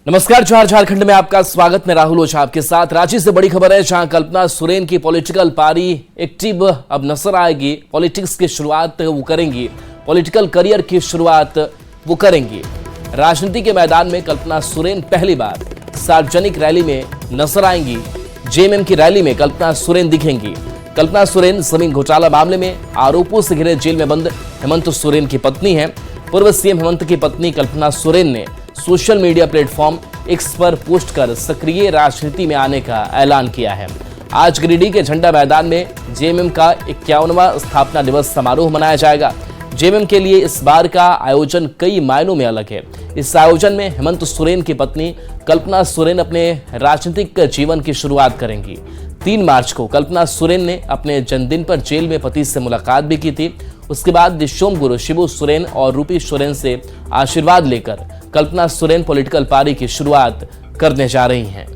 नमस्कार। झारखंड में आपका स्वागत। मैं राहुल ओझा आपके साथ। रांची से बड़ी खबर है, जहां कल्पना सोरेन की पॉलिटिकल पारी एक्टिव अब नजर आएगी। पॉलिटिक्स की शुरुआत वो करेंगी, पॉलिटिकल करियर की शुरुआत वो करेंगी। राजनीति के मैदान में कल्पना सोरेन पहली बार सार्वजनिक रैली में नजर आएंगी। जेएमएम की रैली में कल्पना सोरेन दिखेंगी। कल्पना सोरेन जमीन घोटाला मामले में आरोपों से घिरे जेल में बंद हेमंत सोरेन की पत्नी है। पूर्व सीएम हेमंत की पत्नी कल्पना सोरेन ने सोशल मीडिया प्लेटफॉर्म एक्स पर पोस्ट कर सक्रिय राजनीति में आने का ऐलान किया है। आज गिरिडीह के झंडा मैदान में जेएमएम का 51वां स्थापना दिवस समारोह मनाया जाएगा। जेएमएम के लिए इस बार का आयोजन कई मायनों में अलग है। इस आयोजन में हेमंत सोरेन की पत्नी कल्पना सोरेन अपने राजनीतिक जीवन की शुरुआत करेंगी। 3 मार्च को कल्पना सोरेन ने अपने जन्मदिन पर जेल में पति से मुलाकात भी की थी। उसके बाद दिशोम गुरु शिबू सोरेन और रूपी सोरेन से आशीर्वाद लेकर कल्पना सोरेन पॉलिटिकल पारी की शुरुआत करने जा रही हैं।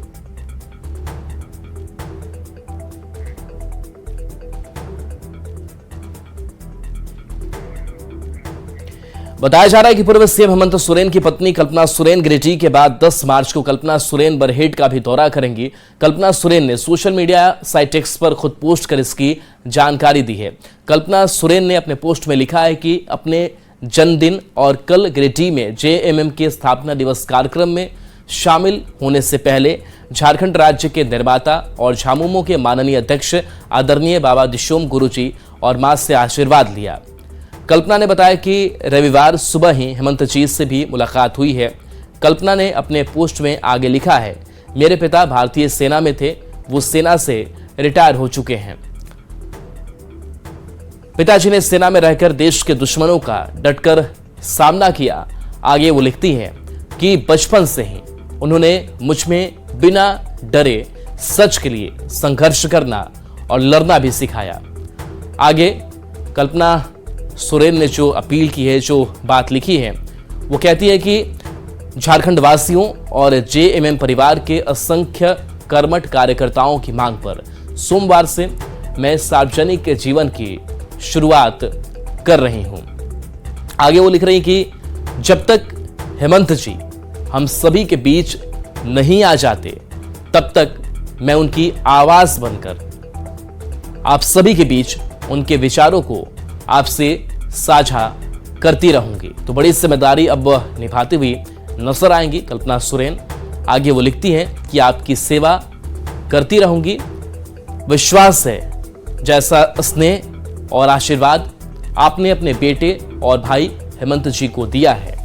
बताया जा रहा है कि पूर्व सीएम हेमंत सोरेन की पत्नी कल्पना सोरेन गिरिडीह के बाद 10 मार्च को कल्पना सोरेन बरहेट का भी दौरा करेंगी। कल्पना सोरेन ने सोशल मीडिया साइट एक्स पर खुद पोस्ट कर इसकी जानकारी दी है। कल्पना सोरेन ने अपने पोस्ट में लिखा है कि अपने जन्मदिन और कल गिरिडीह में जेएमएम के स्थापना दिवस कार्यक्रम में शामिल होने से पहले झारखंड राज्य के निर्माता और झामुमो के माननीय अध्यक्ष आदरणीय बाबा दिशोम गुरुजी और मां से आशीर्वाद लिया। कल्पना ने बताया कि रविवार सुबह ही हेमंत जी से भी मुलाकात हुई है। कल्पना ने अपने पोस्ट में आगे लिखा है, मेरे पिता भारतीय सेना में थे, वो सेना से रिटायर हो चुके हैं। पिताजी ने सेना में रहकर देश के दुश्मनों का डटकर सामना किया। आगे वो लिखती है कि बचपन से ही उन्होंने मुझ में बिना डरे सच के लिए संघर्ष करना और लड़ना भी सिखाया। आगे कल्पना सोरेन ने जो अपील की है, जो बात लिखी है, वो कहती है कि झारखंड वासियों और जेएमएम परिवार के असंख्य कर्मठ कार्यकर्ताओं की मांग पर सोमवार से मैं सार्वजनिक जीवन की शुरुआत कर रही हूं। आगे वो लिख रही कि जब तक हेमंत जी हम सभी के बीच नहीं आ जाते, तब तक मैं उनकी आवाज बनकर आप सभी के बीच उनके विचारों को आपसे साझा करती रहूंगी। तो बड़ी जिम्मेदारी अब निभाती हुई नजर आएंगी कल्पना सोरेन। आगे वो लिखती हैं कि आपकी सेवा करती रहूंगी। विश्वास है जैसा स्नेह और आशीर्वाद आपने अपने बेटे और भाई हेमंत जी को दिया है,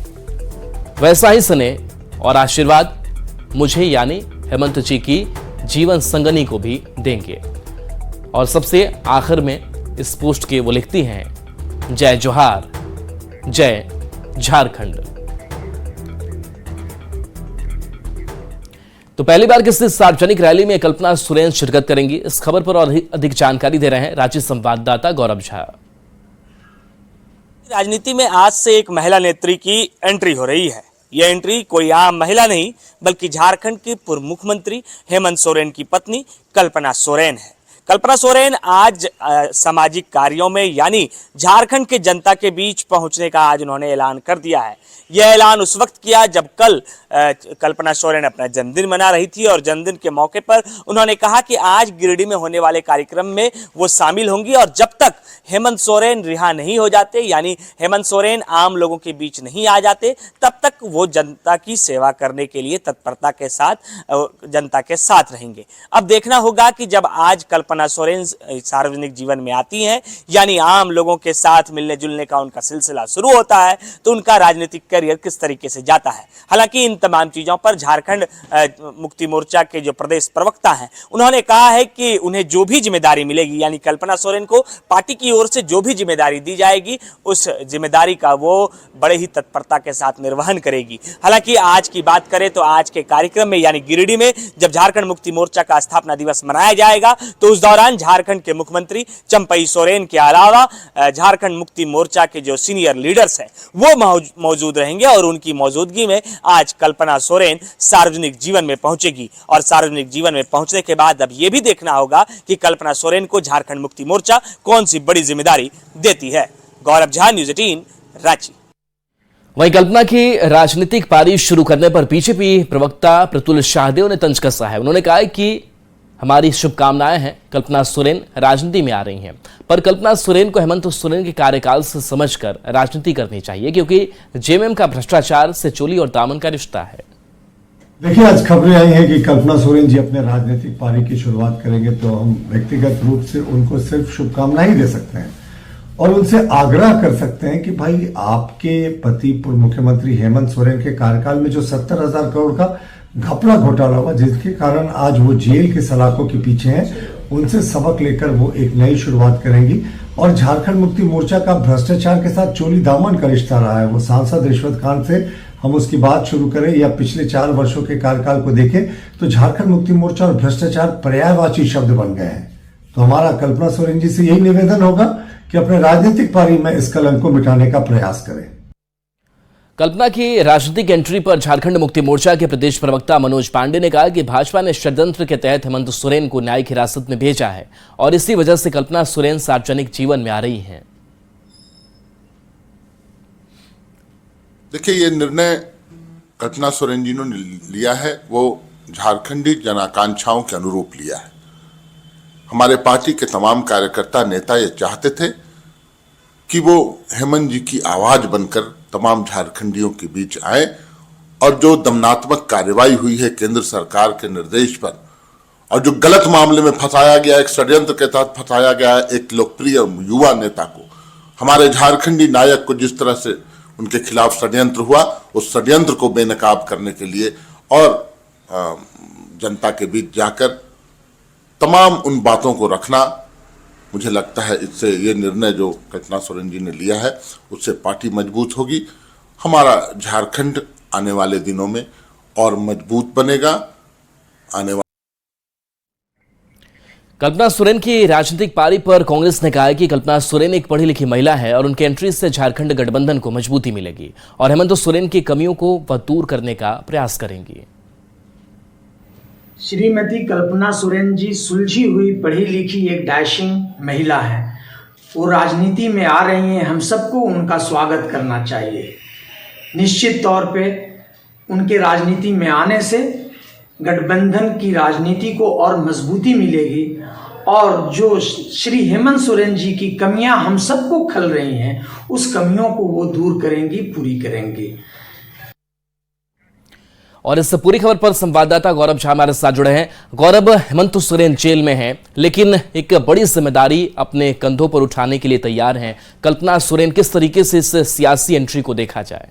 वैसा ही स्नेह और आशीर्वाद मुझे यानी हेमंत जी की जीवन संगनी को भी देंगे। और सबसे आखिर में इस पोस्ट के वो लिखती हैं, जय जोहार, जय झारखंड। तो पहली बार किसी सार्वजनिक रैली में कल्पना सोरेन शिरकत करेंगी। इस खबर पर और अधिक जानकारी दे रहे हैं रांची संवाददाता गौरव झा। राजनीति में आज से एक महिला नेत्री की एंट्री हो रही है। यह एंट्री कोई आम महिला नहीं, बल्कि झारखंड के पूर्व मुख्यमंत्री हेमंत सोरेन की पत्नी कल्पना सोरेन है। कल्पना सोरेन आज सामाजिक कार्यों में यानी झारखंड के जनता के बीच पहुंचने का आज उन्होंने ऐलान कर दिया है। यह ऐलान उस वक्त किया जब कल कल्पना सोरेन अपना जन्मदिन मना रही थी और जन्मदिन के मौके पर उन्होंने कहा कि आज गिरिडीह में होने वाले कार्यक्रम में वो शामिल होंगी और जब तक हेमंत सोरेन रिहा नहीं हो जाते, यानी हेमंत सोरेन आम लोगों के बीच नहीं आ जाते, तब तक वो जनता की सेवा करने के लिए तत्परता के साथ जनता के साथ रहेंगे। अब देखना होगा कि जब आज कल्पना सोरेन सार्वजनिक जीवन में आती हैं, यानी आम लोगों के साथ मिलने जुलने का उनका सिलसिला शुरू होता है, तो उनका राजनीतिक करियर किस तरीके से जाता है। हालांकि इन तमाम चीजों पर झारखंड मुक्ति मोर्चा के जो प्रदेश प्रवक्ता हैं, उन्होंने कहा है कि उन्हें जो भी जिम्मेदारी मिलेगी, यानी कल्पना सोरेन को पार्टी की ओर से जो भी जिम्मेदारी दी जाएगी, उस जिम्मेदारी का वो बड़े ही तत्परता के साथ निर्वहन करेगी। हालांकि आज की बात करें तो आज के कार्यक्रम में यानी गिरिडीह में जब झारखंड मुक्ति मोर्चा का स्थापना दिवस मनाया जाएगा, तो उस दौरान झारखंड के मुख्यमंत्री चंपई सोरेन के अलावा झारखंड मुक्ति मोर्चा के जो सीनियर लीडर्स हैं वो मौजूद रहेंगे और उनकी मौजूदगी में आज कल्पना सोरेन सार्वजनिक जीवन में पहुंचेगी। और सार्वजनिक जीवन में पहुंचने के बाद अब यह भी देखना होगा कि कल्पना सोरेन को झारखंड मुक्ति मोर्चा कौन सी बड़ी जिम्मेदारी देती है। गौरव झा, न्यूज़ 18, रांची। वहीं कल्पना की राजनीतिक पारी शुरू करने पर बीजेपी प्रवक्ता प्रतुल शाहदेव ने तंज कसा है। उन्होंने कहा है कि हमारी शुभकामनाएं हैं। कल्पना सोरेन राजनीति में आ रही हैं, पर कल्पना सोरेन को हेमंत सोरेन के कार्यकाल से समझकर राजनीति करनी चाहिए, क्योंकि जेएमएम का भ्रष्टाचार से चोली और दामन का रिश्ता है। देखिए, आज खबरें आई हैं कि कल्पना सोरेन जी अपने राजनीतिक पारी की शुरुआत करेंगे, तो हम व्यक्तिगत रूप से उनको सिर्फ शुभकामनाएं ही दे सकते हैं और उनसे आग्रह कर सकते हैं कि भाई, आपके पति पूर्व मुख्यमंत्री हेमंत सोरेन के कार्यकाल में जो 70,000 करोड़ का घपला घोटाला हुआ, जिसके कारण आज वो जेल के सलाखों के पीछे हैं, उनसे सबक लेकर वो एक नई शुरुआत करेंगी। और झारखंड मुक्ति मोर्चा का भ्रष्टाचार के साथ चोली दामन का रिश्ता रहा है। वो सांसद रिश्वत कांड से हम उसकी बात शुरू करें या पिछले 4 वर्षों के कार्यकाल को देखें, तो झारखंड मुक्ति मोर्चा और भ्रष्टाचार पर्यायवाची शब्द बन गए हैं। तो हमारा कल्पना सोरेन जी से यही निवेदन होगा कि अपने राजनीतिक पारी में इस कलंक को मिटाने का प्रयास करें। कल्पना की राजनीतिक एंट्री पर झारखंड मुक्ति मोर्चा के प्रदेश प्रवक्ता मनोज पांडे ने कहा कि भाजपा ने षड्यंत्र के तहत हेमंत सोरेन को न्यायिक हिरासत में भेजा है और इसी वजह से कल्पना सोरेन सार्वजनिक जीवन में आ रही हैं। देखिए, ये निर्णय कल्पना सोरेन जी ने लिया है, वो झारखंडी जनाकांक्षाओं के अनुरूप लिया है। हमारे पार्टी के तमाम कार्यकर्ता नेता ये चाहते थे कि वो हेमंत जी की आवाज बनकर तमाम झारखंडियों के बीच आए और जो दमनात्मक कार्रवाई हुई है केंद्र सरकार के निर्देश पर और जो गलत मामले में फंसाया गया, एक षड्यंत्र के तहत फंसाया गया एक लोकप्रिय युवा नेता को, हमारे झारखंडी नायक को जिस तरह से उनके खिलाफ षड्यंत्र हुआ, उस षड्यंत्र को बेनकाब करने के लिए और जनता के बीच जाकर तमाम उन बातों को रखना, मुझे लगता है इससे ये निर्णय जो कल्पना सोरेन जी ने लिया है उससे पार्टी मजबूत होगी। हमारा झारखंड आने वाले दिनों में और मजबूत बनेगा। कल्पना सोरेन की राजनीतिक पारी पर कांग्रेस ने कहा है कि कल्पना सोरेन एक पढ़ी लिखी महिला है और उनके एंट्री से झारखंड गठबंधन को मजबूती मिलेगी और हेमंत सोरेन की कमियों को वह दूर करने का प्रयास करेंगी। श्रीमती कल्पना सोरेन जी सुलझी हुई पढ़ी लिखी एक डैशिंग महिला है। वो राजनीति में आ रही हैं, हम सबको उनका स्वागत करना चाहिए। निश्चित तौर पे उनके राजनीति में आने से गठबंधन की राजनीति को और मजबूती मिलेगी और जो श्री हेमंत सोरेन जी की कमियां हम सबको खल रही हैं, उस कमियों को वो दूर करेंगी, पूरी करेंगी। और इस पूरी खबर पर संवाददाता गौरव झा हमारे साथ जुड़े हैं। गौरव, हेमंत सोरेन जेल में हैं, लेकिन एक बड़ी जिम्मेदारी अपने कंधों पर उठाने के लिए तैयार हैं। कल्पना सोरेन, किस तरीके से इस सियासी एंट्री को देखा जाए?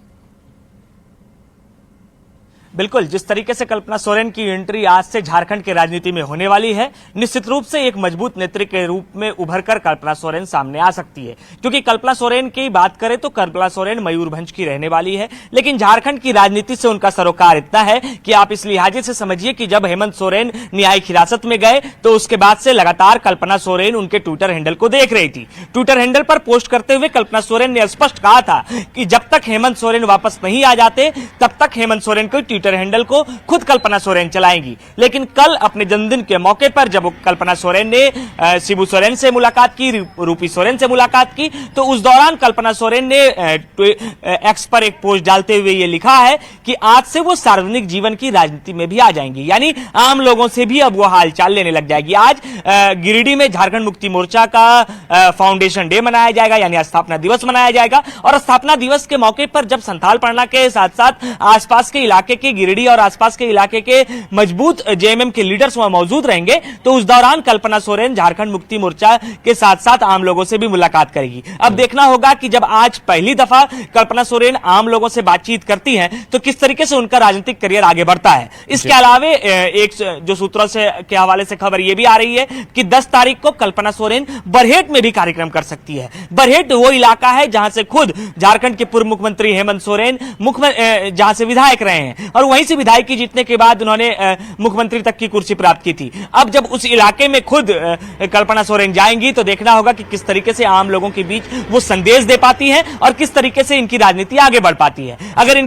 बिल्कुल, जिस तरीके से कल्पना सोरेन की एंट्री आज से झारखंड की राजनीति में होने वाली है, निश्चित रूप से एक मजबूत नेत्री के रूप में उभरकर कल्पना सोरेन सामने आ सकती है। क्योंकि कल्पना सोरेन की बात करें तो कल्पना सोरेन मयूरभंज की रहने वाली है, लेकिन झारखंड की राजनीति से उनका सरोकार इतना है कि आप इस लिहाजे से समझिए कि जब हेमंत सोरेन न्यायिक हिरासत में गए तो उसके बाद से लगातार कल्पना सोरेन उनके ट्विटर हैंडल को देख रही थी। ट्विटर हैंडल पर पोस्ट करते हुए कल्पना सोरेन ने स्पष्ट कहा था कि जब तक हेमंत सोरेन वापस नहीं आ जाते तब तक हेमंत सोरेन को ट्विटर हैंडल को खुद कल्पना सोरेन चलाएंगी। लेकिन कल अपने जन्मदिन के मौके पर जब कल्पना सोरेन ने शिबू सोरेन से मुलाकात की, रूपी सोरेन से मुलाकात की, तो उस दौरान कल्पना सोरेन ने एक्स पर एक पोस्ट डालते हुए यह लिखा है कि आज से वो सार्वजनिक जीवन की राजनीति में भी आ जाएंगी, यानी आम लोगों से भी अब वो हालचाल लेने लग जाएगी। आज गिरिडीह में झारखंड मुक्ति मोर्चा का फाउंडेशन डे मनाया जाएगा, यानी स्थापना दिवस मनाया जाएगा और स्थापना दिवस के मौके पर जब संथाल परगना के साथ साथ आसपास के इलाके के गिरिडीह और आसपास के इलाके के मजबूत जेएमएम के लीडर्स वहां मौजूद रहेंगे, तो उस दौरान कल्पना सोरेन झारखंड मुक्ति मोर्चा के साथ साथ आम लोगों से भी मुलाकात करेगी। अब देखना होगा कि जब आज पहली दफा कल्पना सोरेन आम लोगों से बातचीत करती हैं तो किस तरीके से उनका राजनीतिक करियर आगे बढ़ता है। इसके अलावे एक जो सूत्रों से के हवाले से खबर यह भी आ रही है कि 10 तारीख को कल्पना सोरेन बरहेट में भी कार्यक्रम कर सकती है। बरहेट वो इलाका है जहां से खुद झारखंड के पूर्व मुख्यमंत्री हेमंत सोरेन जहां से विधायक रहे हैं और और वहीं से विधायकी जीतने के बाद उन्होंने मुख्यमंत्री तक की कुर्सी प्राप्त की थी। अब जब उस इलाके में खुद कल्पना सोरेन जाएंगी तो देखना होगा कि किस तरीके से आम लोगों के बीच वो संदेश दे पाती हैं और किस तरीके से इनकी राजनीति आगे बढ़ पाती है। अगर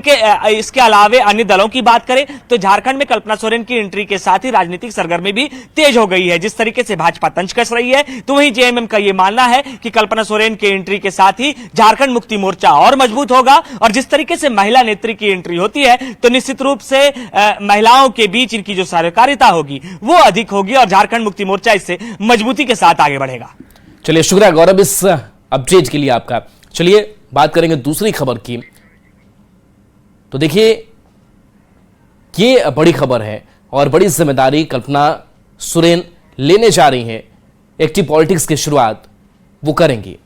इसके अलावे अन्य दलों की बात करें तो झारखंड में कल्पना सोरेन की एंट्री के साथ ही राजनीतिक सरगर्मी भी तेज हो गई है। जिस तरीके से भाजपा तंज कस रही है तो वहीं जेएमएम का यह मानना है कि कल्पना सोरेन के एंट्री के साथ ही झारखंड मुक्ति मोर्चा और मजबूत होगा और जिस तरीके से महिला नेत्री की एंट्री होती है तो निश्चित रूप से महिलाओं के बीच इनकी जो सहकारिता होगी वो अधिक होगी और झारखंड मुक्ति मोर्चा इससे मजबूती के साथ आगे बढ़ेगा। चलिए, शुक्रिया गौरव इस अपडेट के लिए आपका। चलिए बात करेंगे दूसरी खबर की। तो देखिए, ये बड़ी खबर है और बड़ी जिम्मेदारी कल्पना सोरेन लेने जा रही हैं। एक्टिव पॉलिटिक्स की शुरुआत वो करेंगी।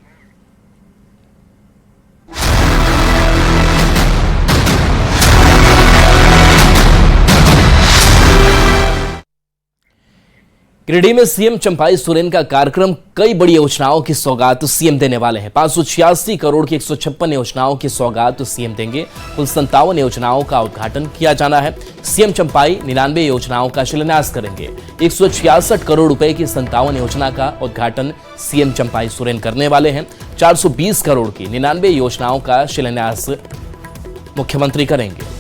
गिरिडीह में सीएम चंपाई सोरेन का कार्यक्रम कई बड़ी योजनाओं की सौगात सीएम देने वाले हैं। 586 करोड़ की 156 योजनाओं की सौगात सीएम देंगे। कुल 57 योजनाओं का उद्घाटन किया जाना है। सीएम चंपाई 99 योजनाओं का शिलान्यास करेंगे। 166 करोड़ रुपए की 57 योजना का उद्घाटन सीएम चंपाई सोरेन करने वाले हैं। 420 करोड़ की 99 योजनाओं का शिलान्यास मुख्यमंत्री करेंगे।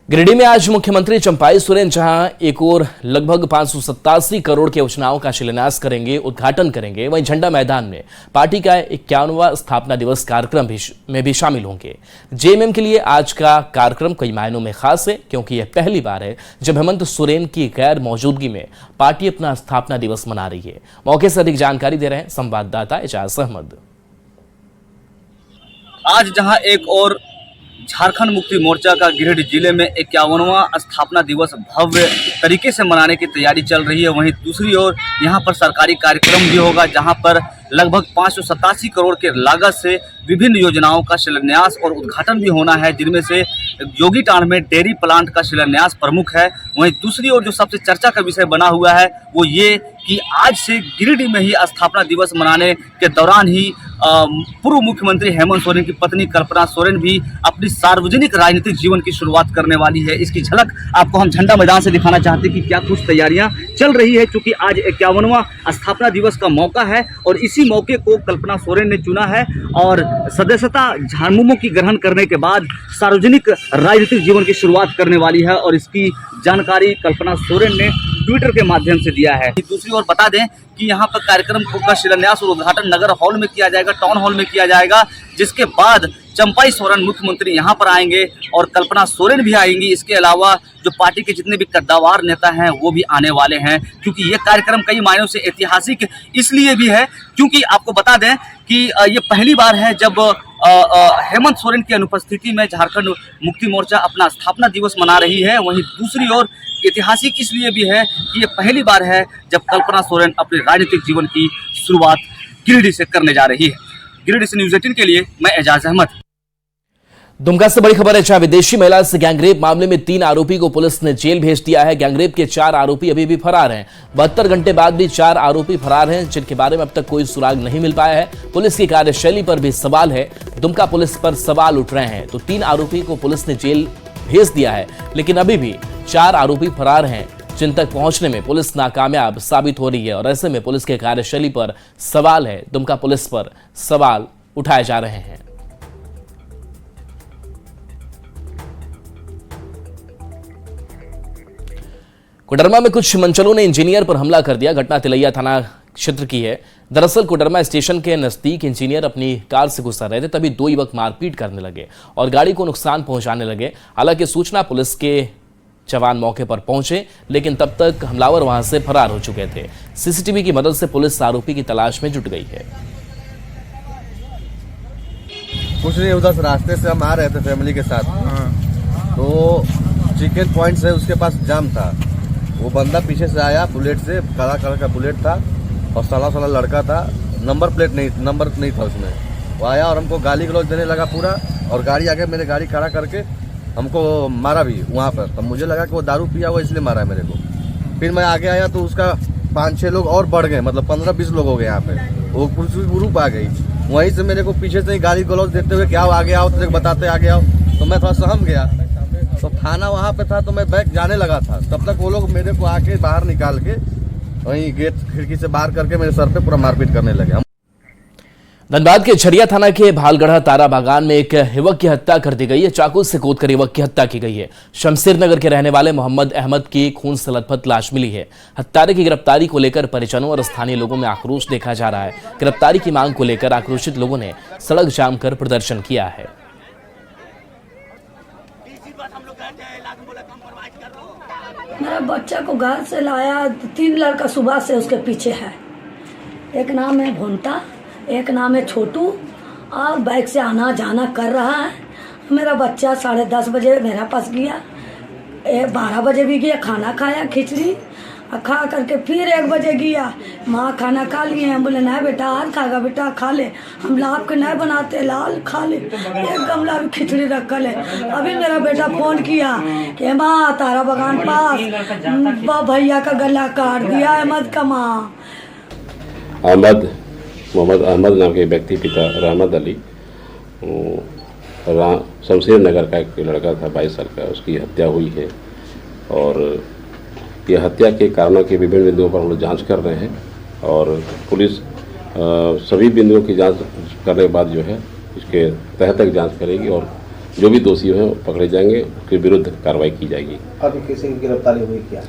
गिरिडीह में आज मुख्यमंत्री चंपाई सोरेन जहां एक और लगभग 587 करोड़ की योजनाओं का शिलान्यास करेंगे, उद्घाटन करेंगे, वहीं झंडा मैदान में पार्टी का 51वां स्थापना दिवस कार्यक्रम में भी शामिल होंगे। जेएमएम के लिए आज का कार्यक्रम कई मायनों में खास है क्योंकि यह पहली बार है जब हेमंत सोरेन की गैर मौजूदगी में पार्टी अपना स्थापना दिवस मना रही है। मौके से अधिक जानकारी दे रहे हैं संवाददाता एजाज अहमद। आज जहां एक और झारखंड मुक्ति मोर्चा का गिरिडीह जिले में 51वां स्थापना दिवस भव्य तरीके से मनाने की तैयारी चल रही है, वहीं दूसरी ओर यहां पर सरकारी कार्यक्रम भी होगा जहां पर लगभग 587 करोड़ के लागत से विभिन्न योजनाओं का शिलान्यास और उद्घाटन भी होना है, जिनमें से जोगीटांड़ में डेयरी प्लांट का शिलान्यास प्रमुख है। वहीं दूसरी ओर जो सबसे चर्चा का विषय बना हुआ है वो ये कि आज से गिरिडीह में ही स्थापना दिवस मनाने के दौरान ही पूर्व मुख्यमंत्री हेमंत सोरेन की पत्नी कल्पना सोरेन भी अपनी सार्वजनिक राजनीतिक जीवन की शुरुआत करने वाली है। इसकी झलक आपको हम झंडा मैदान से दिखाना चाहते हैं कि क्या कुछ तैयारियां चल रही है, क्योंकि आज 51वां स्थापना दिवस का मौका है और इसी मौके को कल्पना सोरेन ने चुना है और सदस्यता झामुमो की ग्रहण करने के बाद सार्वजनिक राजनीतिक जीवन की शुरुआत करने वाली है और इसकी जानकारी कल्पना सोरेन ने ट्विटर के माध्यम से दिया है। दूसरी ओर बता दें कि यहाँ पर कार्यक्रम का शिलान्यास और उद्घाटन नगर हॉल में किया जाएगा, टाउन हॉल में किया जाएगा, जिसके बाद चंपाई सोरेन मुख्यमंत्री यहाँ पर आएंगे और कल्पना सोरेन भी आएंगी। इसके अलावा जो पार्टी के जितने भी कद्दावर नेता हैं वो भी आने वाले हैं, क्योंकि ये कार्यक्रम कई मायनों से ऐतिहासिक इसलिए भी है क्योंकि आपको बता दें कि ये पहली बार है जब हेमंत सोरेन की अनुपस्थिति में झारखंड मुक्ति मोर्चा अपना स्थापना दिवस मना रही है। वहीं दूसरी ओर ऐतिहासिक इसलिए भी है कि ये पहली बार है जब कल्पना सोरेन अपने राजनीतिक जीवन की शुरुआत गिरिडीह से करने जा रही है। गिरिडीह से न्यूज़ 18 के लिए मैं एजाज अहमद। दुमका से बड़ी खबर है, जहां विदेशी महिला से गैंगरेप मामले में 3 आरोपी को पुलिस ने जेल भेज दिया है। गैंगरेप के 4 आरोपी अभी भी फरार हैं। 72 घंटे बाद भी 4 आरोपी फरार हैं, जिनके बारे में अब तक कोई सुराग नहीं मिल पाया है। पुलिस की कार्यशैली पर भी सवाल है। दुमका पुलिस पर सवाल उठ रहे हैं। तो 3 आरोपी को पुलिस ने जेल भेज दिया है, लेकिन अभी भी 4 आरोपी फरार हैं, जिन तक पहुंचने में पुलिस नाकामयाब साबित हो रही है और ऐसे में पुलिस के कार्यशैली पर सवाल है। दुमका पुलिस पर सवाल उठाए जा रहे हैं। कोडरमा में कुछ मनचलों ने इंजीनियर पर हमला कर दिया। घटना तिलैया थाना क्षेत्र की है। दरअसल कोडरमा स्टेशन के नजदीक इंजीनियर अपनी कार से गुजर रहे थे, तभी 2 युवक मारपीट करने लगे और गाड़ी को नुकसान पहुंचाने लगे। हालांकि सूचना पुलिस के जवान मौके पर पहुंचे, लेकिन तब तक हमलावर वहां से फरार हो चुके थे। सीसीटीवी की मदद से पुलिस आरोपी की तलाश में जुट गई है। कुछ नहीं, उधर से रास्ते से हम आ रहे थे फैमिली के साथ, तो चिकन पॉइंट से उसके पास जाम था। वो बंदा पीछे से आया, बुलेट से, काला कलर का बुलेट था और साला लड़का था। नंबर नहीं था उसमें। वो आया और हमको गाली गलौज देने लगा पूरा, और गाड़ी आगे मेरे गाड़ी खड़ा करके हमको मारा भी वहाँ पर। तब मुझे लगा कि वो दारू पिया हुआ इसलिए मारा है मेरे को। फिर मैं आगे आया तो उसका 5-6 लोग और बढ़ गए, मतलब 15-20 लोग हो गए यहाँ पे। वो पुलिस की ग्रुप आ गई, वहीं से मेरे को पीछे से ही गाली गलौज देते हुए कि आओ आगे आओ, तेरे बताते आगे आओ। तो मैं थोड़ा सहम गया, तो थाना वहाँ पे था, तो मैं बैग जाने लगा था। तब तक वो लोग मेरे को आके बाहर निकाल के वहीं गेट खिड़की से बाहर करके मेरे सर पे पूरा मारपीट करने लगे। धनबाद के झरिया थाना के भालगढ़ा तारा बागान में एक युवक की हत्या कर दी गई है। चाकू से कूदकर युवक की हत्या की गई है। शमशेर नगर के रहने वाले मोहम्मद अहमद की खून से लथपथ लाश मिली है। हत्यारे की गिरफ्तारी को लेकर परिजनों और स्थानीय लोगों में आक्रोश देखा जा रहा है। गिरफ्तारी की मांग को लेकर आक्रोशित लोगों ने सड़क जाम कर प्रदर्शन किया है। मेरा बच्चा को घर से लाया, 3 लड़का सुबह से उसके पीछे है। एक नाम है भोंता, एक नाम है छोटू, और बाइक से आना जाना कर रहा है। मेरा बच्चा 10:30 बजे मेरा पास गया, 12 बजे भी गया, खाना खाया खिचड़ी, खा करके फिर 1 बजे गया। माँ खाना खा लिए हैं, बोले नहीं बेटा आज खाएगा, बेटा खा ले, हम लाभ के नहीं बनाते, लाल खा ले। 1 गमला भी खिचड़ी रखल है। अभी मेरा बेटा फोन किया कि माँ तारा बागान पास भैया का गला काट दिया अहमद का। माँ मोहम्मद अहमद नाम के व्यक्ति, पिता रहमत अली, शमशेर नगर का एक लड़का था 22 साल का, उसकी हत्या हुई है। और ये हत्या के कारणों के विभिन्न बिंदुओं पर हम लोग जाँच कर रहे हैं और पुलिस सभी बिंदुओं की जांच करने के बाद जो है इसके तह तक जांच करेगी और जो भी दोषी हैं पकड़े जाएंगे, उसके विरुद्ध कार्रवाई की जाएगी। अभी किसी की गिरफ्तारी हुई क्या?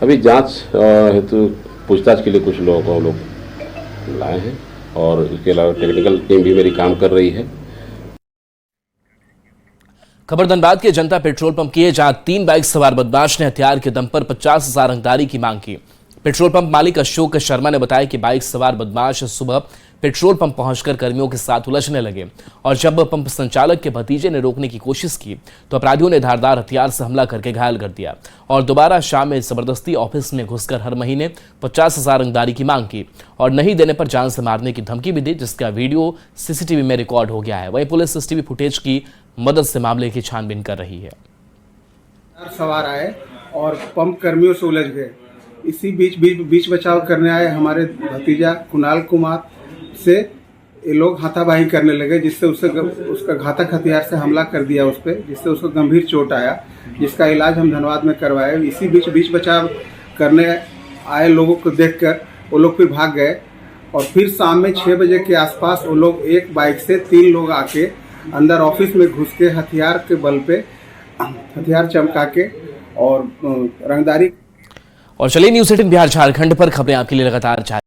अभी जांच हेतु पूछताछ के लिए कुछ लोगों को हम लोग लाए हैं और इसके अलावा टेक्निकल टीम भी मेरी काम कर रही है। खबर धनबाद के जनता पेट्रोल पंप की है, जहां 3 बाइक सवार बदमाश ने हथियार के दम पर 50,000 रंगदारी की मांग की। पेट्रोल पंप मालिक अशोक शर्मा ने बताया कि बाइक सवार बदमाश सुबह पेट्रोल पंप पहुंचकर कर्मियों के साथ उलझने लगे और जब पंप संचालक के भतीजे ने रोकने की कोशिश की तो अपराधियों ने धारदार हथियार से हमला करके घायल कर दिया और दोबारा शाम में जबरदस्ती ऑफिस में घुसकर हर महीने 50,000 रंगदारी की मांग की और नहीं देने पर जान से मारने की धमकी भी दी, जिसका वीडियो सीसीटीवी में रिकॉर्ड हो गया है। वहीं पुलिस सीसीटीवी फुटेज की मदद से मामले की छानबीन कर रही है। सवार आए और पंप कर्मियों से उलझ गए। इसी बीच बचाव करने आए हमारे भतीजा कुणाल कुमार से ये लोग हाथापाई करने लगे, जिससे उसका घातक हथियार से हमला कर दिया उस पर, जिससे उसको गंभीर चोट आया, जिसका इलाज हम धनबाद में करवाए। इसी बीच बचाव करने आए लोगों को देखकर वो लोग फिर भाग गए और फिर शाम में 6 बजे के आसपास वो लोग एक बाइक से 3 लोग आके अंदर ऑफिस में घुस के हथियार के बल पे हथियार चमका के और रंगदारी। और चलिए न्यूज़ 18 बिहार झारखंड पर खबरें आपके लिए लगातार